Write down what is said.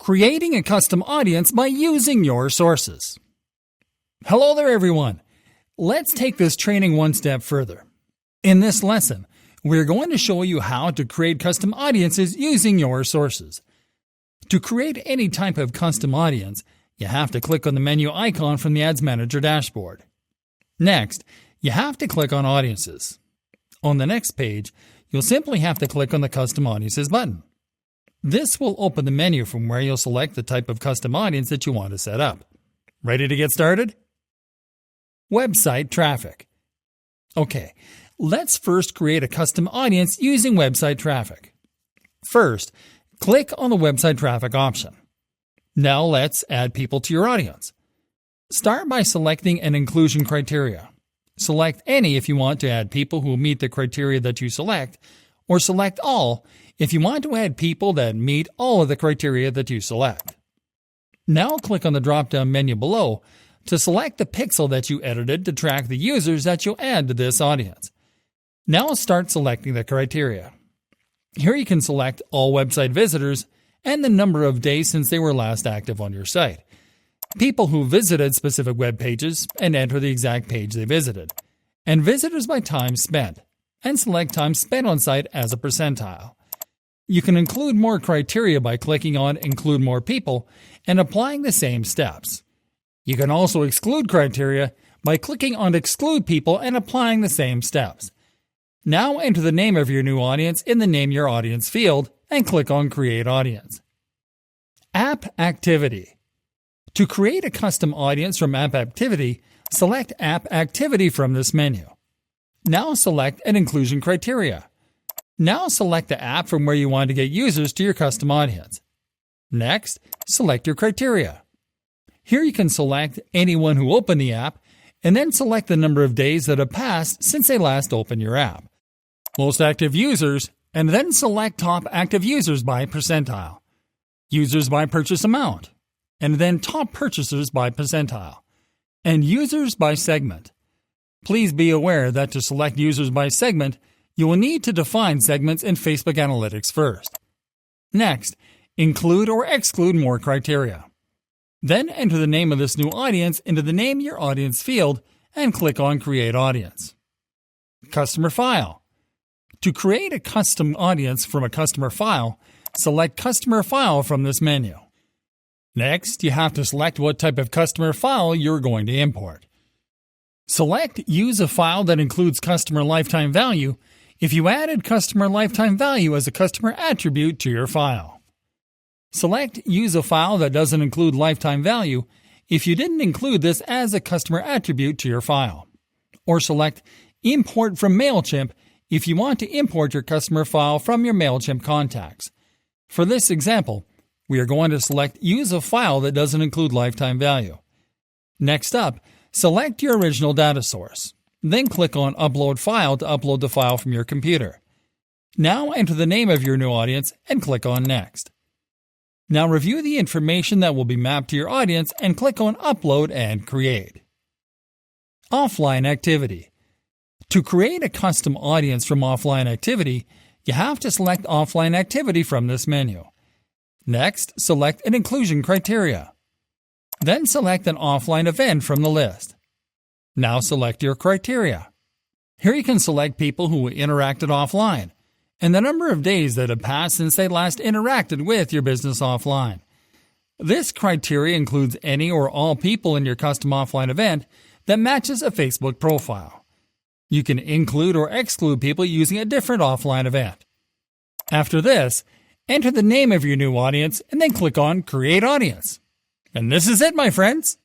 Creating a custom audience by using your sources. Hello there, everyone. Let's take this training one step further. In this lesson, we're going to show you how to create custom audiences using your sources. To create any type of custom audience, you have to click on the menu icon from the Ads Manager dashboard. Next, you have to click on Audiences. On the next page, you'll simply have to click on the Custom Audiences button. This will open the menu from where you'll select the type of custom audience that you want to set up. Ready to get started? Website traffic. Okay, let's first create a custom audience using website traffic. First, click on the website traffic option. Now let's add people to your audience. Start by selecting an inclusion criteria. Select any if you want to add people who meet the criteria that you select, or select all if you want to add people that meet all of the criteria that you select. Now click on the drop-down menu below to select the pixel that you edited to track the users that you'll add to this audience. Now start selecting the criteria. Here you can select all website visitors and the number of days since they were last active on your site, people who visited specific web pages and enter the exact page they visited, and visitors by time spent, and select time spent on site as a percentile. You can include more criteria by clicking on Include More People and applying the same steps. You can also exclude criteria by clicking on Exclude People and applying the same steps. Now enter the name of your new audience in the Name Your Audience field and click on Create Audience. App Activity. To create a custom audience from App Activity, select App Activity from this menu. Now select an inclusion criteria. Now select the app from where you want to get users to your custom audience. Next, select your criteria. Here you can select anyone who opened the app and then select the number of days that have passed since they last opened your app. Most active users, and then select top active users by percentile. Users by purchase amount, and then top purchasers by percentile. And users by segment. Please be aware that to select users by segment, you will need to define segments in Facebook Analytics first. Next, include or exclude more criteria. Then enter the name of this new audience into the Name Your Audience field and click on Create Audience. Customer File. To create a custom audience from a customer file, select Customer File from this menu. Next, you have to select what type of customer file you're going to import. Select Use a file that includes customer lifetime value if you added customer lifetime value as a customer attribute to your file. Select Use a file that doesn't include lifetime value if you didn't include this as a customer attribute to your file. Or select Import from MailChimp if you want to import your customer file from your MailChimp contacts. For this example, we are going to select Use a file that doesn't include lifetime value. Next up, select your original data source. Then click on Upload File to upload the file from your computer. Now enter the name of your new audience and click on Next. Now review the information that will be mapped to your audience and click on Upload and Create. Offline Activity. To create a custom audience from offline activity, you have to select Offline Activity from this menu. Next, select an inclusion criteria. Then select an offline event from the list. Now select your criteria. Here you can select people who interacted offline and the number of days that have passed since they last interacted with your business offline. This criteria includes any or all people in your custom offline event that matches a Facebook profile. You can include or exclude people using a different offline event. After this, enter the name of your new audience and then click on Create Audience. And this is it, my friends.